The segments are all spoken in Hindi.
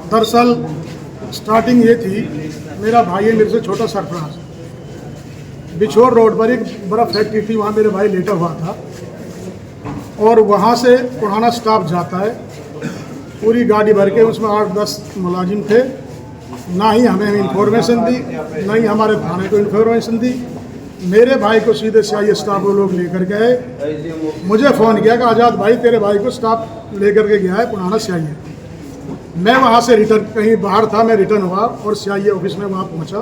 दरअसल स्टार्टिंग ये थी, मेरा भाई है मेरे से छोटा सरफराज, बिछोर रोड पर एक बड़ा फैक्ट्री थी, वहाँ मेरे भाई लेटा हुआ था और वहाँ से पुराना स्टाफ जाता है, पूरी गाड़ी भर के, उसमें 8-10 मुलाजिम थे। ना ही हमें इन्फॉर्मेशन दी, ना ही हमारे थाने को इन्फॉर्मेशन दी। मेरे भाई को सीधे सीआईए स्टाफ वो लोग लेकर गए। मुझे फ़ोन किया कि आज़ाद भाई तेरे भाई को स्टाफ लेकर के गया है पुराना सीआईए। मैं वहाँ से रिटर्न, कहीं बाहर था, मैं रिटर्न हुआ और सीआईए ऑफिस में वहाँ पहुँचा।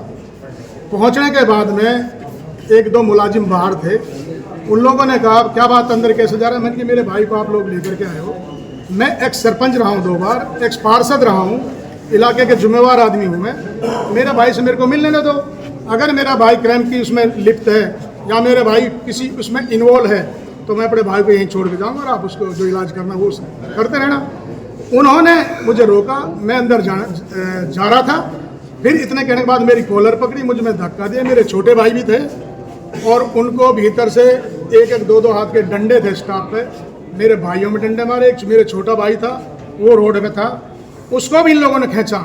पहुँचने के बाद में 1-2 मुलाजिम बाहर थे, उन लोगों ने कहा क्या बात, अंदर कैसे जा रहा है? मैंने कि मेरे भाई को आप लोग लेकर के आए हो। मैं एक्स सरपंच रहा हूँ 2 बार, एक्स पार्षद रहा हूँ, इलाके के जिम्मेवार आदमी हूँ मैं। मेरे भाई से मेरे को मिलने दे दो। अगर मेरा भाई क्राइम की उसमें लिप्त है या मेरे भाई किसी उसमें इन्वॉल्व है तो मैं अपने भाई को यहीं छोड़ के जाऊँगा और आप उसको जो इलाज करना वो करते रहना। उन्होंने मुझे रोका, मैं अंदर जा रहा था। फिर इतने कहने के बाद मेरी कॉलर पकड़ी, मुझ में धक्का दिया। मेरे छोटे भाई भी थे और उनको भीतर से 1-2 हाथ के डंडे थे स्टाफ पे। मेरे भाइयों में डंडे मारे। एक मेरे छोटा भाई था, वो रोड में था, उसको भी इन लोगों ने खींचा।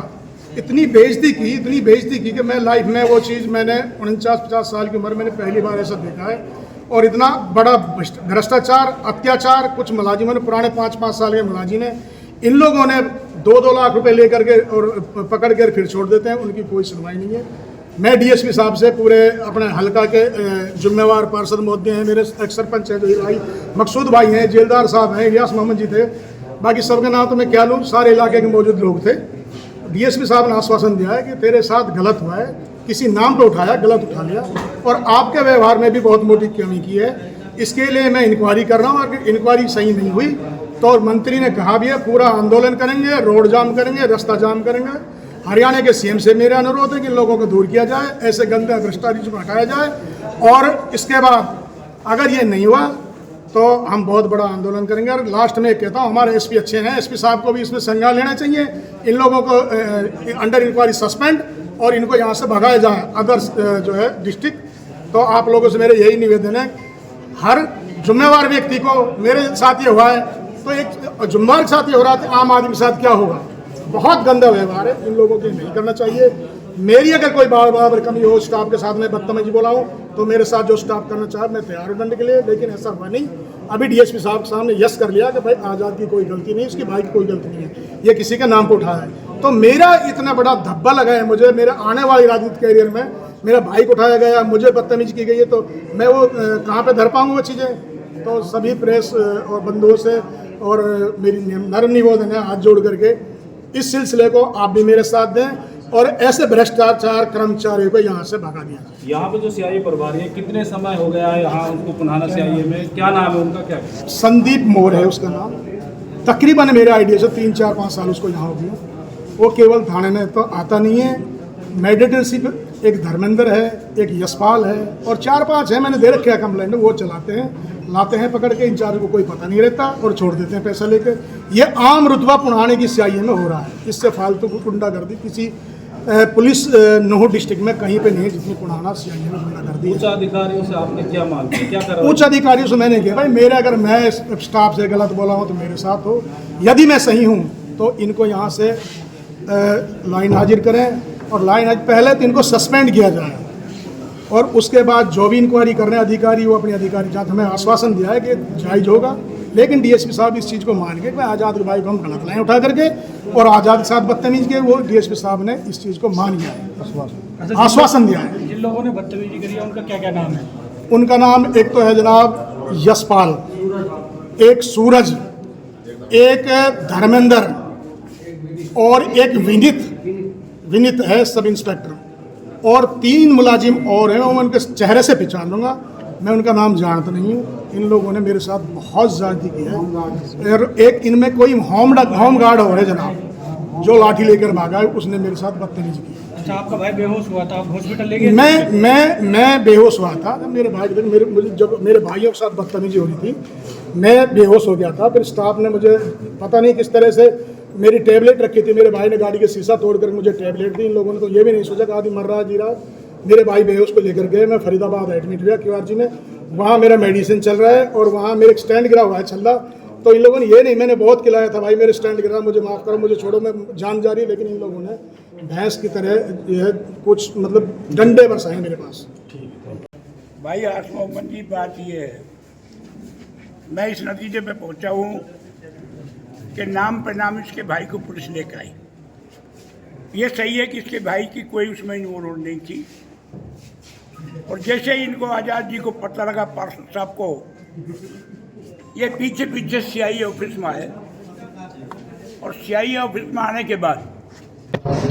इतनी बेइज्जती की कि मैं लाइफ में वो चीज़, मैंने 49-50 साल की उम्र मैंने पहली बार ऐसा देखा है। और इतना बड़ा भ्रष्टाचार, अत्याचार, कुछ मुलाजिमों ने, पुराने 5-5 साल के मुलाजिम ने, इन लोगों ने 2-2 लाख रुपए लेकर के और पकड़ कर फिर छोड़ देते हैं। उनकी कोई सुनवाई नहीं है। मैं डीएसपी साहब से, पूरे अपने हल्का के जिम्मेवार पार्षद महोदय हैं, मेरे एक्स सरपंच हैं जो भाई मकसूद भाई हैं, जेलदार साहब हैं, इलियास मोहम्मद जी थे, बाकी सबके नाम तो मैं क्या लूँ, सारे इलाके के मौजूद लोग थे। डीएसपी साहब ने आश्वासन दिया है कि तेरे साथ गलत हुआ है, किसी नाम पे उठाया, गलत उठा लिया और आपके व्यवहार में भी बहुत मोटी कमी की है। इसके लिए मैं इंक्वायरी कर रहा हूँ। अगर इंक्वायरी सही नहीं हुई तो मंत्री ने कहा भी है पूरा आंदोलन करेंगे, रोड जाम करेंगे, रास्ता जाम करेंगे। हरियाणा के सीएम से मेरा अनुरोध है कि इन लोगों को दूर किया जाए, ऐसे गंदे भ्रष्टाचार को हटाया जाए और इसके बाद अगर ये नहीं हुआ तो हम बहुत बड़ा आंदोलन करेंगे। और लास्ट में कहता हूँ, हमारे एसपी अच्छे हैं, एसपी साहब को भी इसमें संज्ञान लेना चाहिए। इन लोगों को अंडर इंक्वायरी सस्पेंड और इनको यहाँ से भगाया जाए अदर्स जो है डिस्ट्रिक्ट। तो आप लोगों से मेरे यही निवेदन है, हर जिम्मेवार व्यक्ति को, मेरे साथ ये हुआ है तो एक जिम्मेवार के साथ ये हो रहा था, आम आदमी के साथ क्या होगा? बहुत गंदा व्यवहार है, इन लोगों को नहीं करना चाहिए। मेरी अगर कोई बराबर कमी हो, स्टाफ के साथ में बदतमीजी बोला हूँ तो मेरे साथ जो स्टाफ करना चाहे मैं तैयार हूँ दंड के लिए, लेकिन ऐसा हुआ नहीं। अभी डीएसपी साहब के सामने यस कर लिया कि भाई आज़ाद की कोई गलती नहीं, उसकी भाई की कोई गलती नहीं है, ये किसी के नाम पर उठाया है। तो मेरा इतना बड़ा धब्बा लगा है मुझे, मेरे आने वाली राजनीतिक कैरियर में मेरा भाई को उठाया गया, मुझे बदतमीजी की गई है, तो मैं वो कहाँ पर धर पाऊँगा वो चीज़ें? तो सभी प्रेस और बंधुओं से और मेरी नर्म निवेदन है हाथ जोड़ करके, इस सिलसिले को आप भी मेरे साथ दें और ऐसे भ्रष्टाचार कर्मचारियों को यहाँ से भगा दिया। यहाँ पे जो सीआईए प्रभारी है, कितने समय हो गया है यहाँ उनको पुनाना सीआईए में? क्या नाम है उनका? क्या संदीप मोर है उसका नाम। तकरीबन मेरे आइडिया से 3-4-5 साल उसको यहाँ हो गया। वो केवल थाने में तो आता नहीं है, मेडिटेशिप एक धर्मेंद्र है, एक यशपाल है और 4-5 है, मैंने दे रखे हैं कंप्लेंट, वो चलाते हैं, लाते हैं पकड़ के। इंचार्ज को कोई पता नहीं रहता और छोड़ देते हैं पैसा लेकर। ये आम रुतबा पुराने की सीआईए में हो रहा है। इससे फालतू को गुंडागर्दी किसी पुलिस नूह डिस्ट्रिक्ट में कहीं पे नहीं है जितनी पुराना सीआईए में गुंडागर्दी। उच्च अधिकारियों से आपने क्या मांग की, क्या करा? उच्च अधिकारियों से मैंने किया भाई, मेरे अगर मैं स्टाफ से गलत बोला हूँ तो मेरे साथ हो, यदि मैं सही हूँ तो इनको यहाँ से लाइन हाजिर करें और लाइन पहले तो इनको सस्पेंड किया जाए और उसके बाद जो भी इंक्वायरी करने अधिकारी वो अपने अधिकारी जांच। हमें आश्वासन दिया है कि जायज होगा, लेकिन डीएसपी साहब इस चीज़ को मान के आज़ाद भाई को हम गलत लाइन उठा करके और आज़ाद के साथ बदतमीजी के, वो डीएसपी साहब ने इस चीज़ को मान लिया है, आश्वासन दिया है। जिन लोगों ने बदतमीजी करी है उनका क्या क्या नाम है? उनका नाम एक तो है जनाब यशपाल, एक सूरज, एक धर्मेंद्र और एक विनित है सब इंस्पेक्टर और 3 मुलाजिम और हैं। मैं उनके चेहरे से पहचान लूँगा, मैं उनका नाम जानता नहीं हूँ। इन लोगों ने मेरे साथ बहुत ज़्यादती की है और एक इनमें कोई होम गार्ड और है जनाब, जो लाठी लेकर भागा है, उसने मेरे साथ बदतमीजी की। अच्छा, आपका भाई बेहोश हुआ था, आप हॉस्पिटल ले गए? मैं बेहोश हुआ था। मेरे भाई जब मेरे भाइयों के साथ बदतमीजी हो रही थी, मैं बेहोश हो गया था। फिर स्टाफ ने मुझे पता नहीं किस तरह से मेरी टेबलेट रखी थी, मेरे भाई ने गाड़ी के शीशा तोड़कर मुझे टेबलेट दी। इन लोगों ने तो ये भी नहीं सोचा कि आदमी मर रहा जी रहा। मेरे भाई बेहोश को लेकर गए, मैं फरीदाबाद एडमिट हुआ QRG में, वहाँ मेरा मेडिसिन चल रहा है और वहाँ मेरे स्टैंड गिरा हुआ है छल्ला, तो इन लोगों ने ये नहीं, मैंने बहुत खिलाया था भाई, मेरे स्टैंड गिरा, मुझे माफ़ करो, मुझे छोड़ो, मैं जान जा रही, लेकिन इन लोगों ने भैंस की तरह यह कुछ मतलब डंडे बरसाए मेरे पास। भाई आसम मोहम्मद जी, बात ये है, मैं इस नतीजे पे पहुंचा हूँ कि नाम पे नाम इसके भाई को पुलिस लेकर आई। ये सही है कि इसके भाई की कोई उसमें इन्वॉल्व नहीं थी, और जैसे ही इनको आज़ाद जी को पता लगा, पार्षद साहब को, ये पीछे पीछे सीआईए ऑफिस में आए, और सीआईए ऑफिस में आने के बाद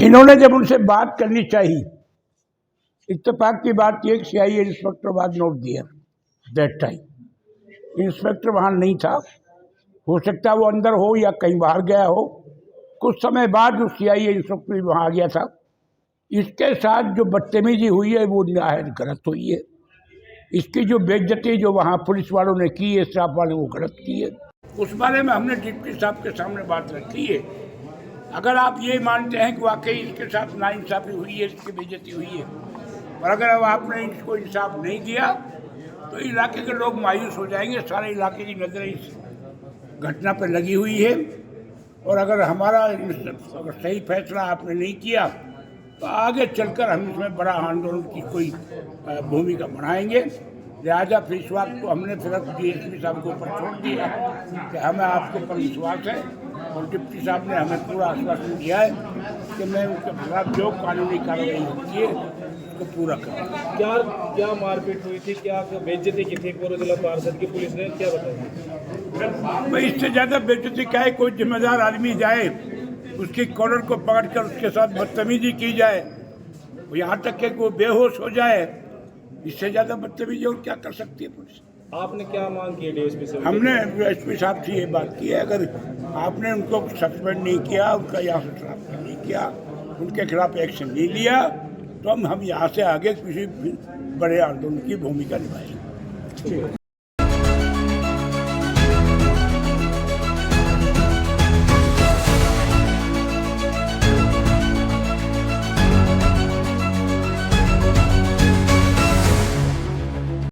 इन्होंने जब उनसे बात करनी चाहिए, इत्तेफाक की बात यह कि सीआईए इंस्पेक्टर बाद नोट दिया दैट टाइम। इंस्पेक्टर वहाँ नहीं था, हो सकता है वो अंदर हो या कहीं बाहर गया हो। कुछ समय बाद जो सीआईए इंस्पेक्टर भी वहाँ आ गया था। इसके साथ जो बदतमीजी हुई है वो निहायत गलत हुई है। इसकी जो बेइज्जती जो वहाँ पुलिस वालों ने की है, स्टाफ वालों ने, वो गलत की है। उस बारे में हमने डिप्टी साहब के सामने बात रखी है। अगर आप ये मानते हैं कि वाकई इसके साथ नाइंसाफ़ी हुई है, इसकी बेइज्जती हुई है, और अगर अब आपने इसको इंसाफ नहीं दिया तो इलाके के लोग मायूस हो जाएंगे। सारे इलाके की नज़रें इस घटना पर लगी हुई है, और अगर हमारा अगर सही फैसला आपने नहीं किया तो आगे चलकर हम इसमें बड़ा आंदोलन की कोई भूमिका बनाएंगे। लिहाजा फिर इस वक्त तो हमने फिर डीएसपी साहब को ऊपर छोड़ दिया कि हमें आपके ऊपर विश्वास है, और डिप्टी साहब ने हमें पूरा आश्वासन दिया है कि मैं उनके खिलाफ जो कानूनी कार्रवाई होती है उसको पूरा करूँगा। क्या मारपीट हुई थी, क्या बेइज्जती की थी पूर्व जिला पार्षद की, पुलिस ने क्या बताया? भाई इससे ज़्यादा बेइज्जती क्या है? कोई जिम्मेदार आदमी जाए, उसकी कॉलर को पकड़कर उसके साथ बदतमीजी की जाए, यहाँ तक कि वो बेहोश हो जाए, इससे ज़्यादा बदतमीजी और क्या कर सकती है पुलिस? आपने क्या मांग की है डीएसपी से? हमने एसपी साहब से ये बात की है, अगर आपने उनको सस्पेंड नहीं किया, उनका यहाँ से ट्रांसफर नहीं किया, उनके खिलाफ एक्शन नहीं लिया, तो हम यहाँ से आगे किसी बड़े आंदोलन की भूमिका निभाएंगे।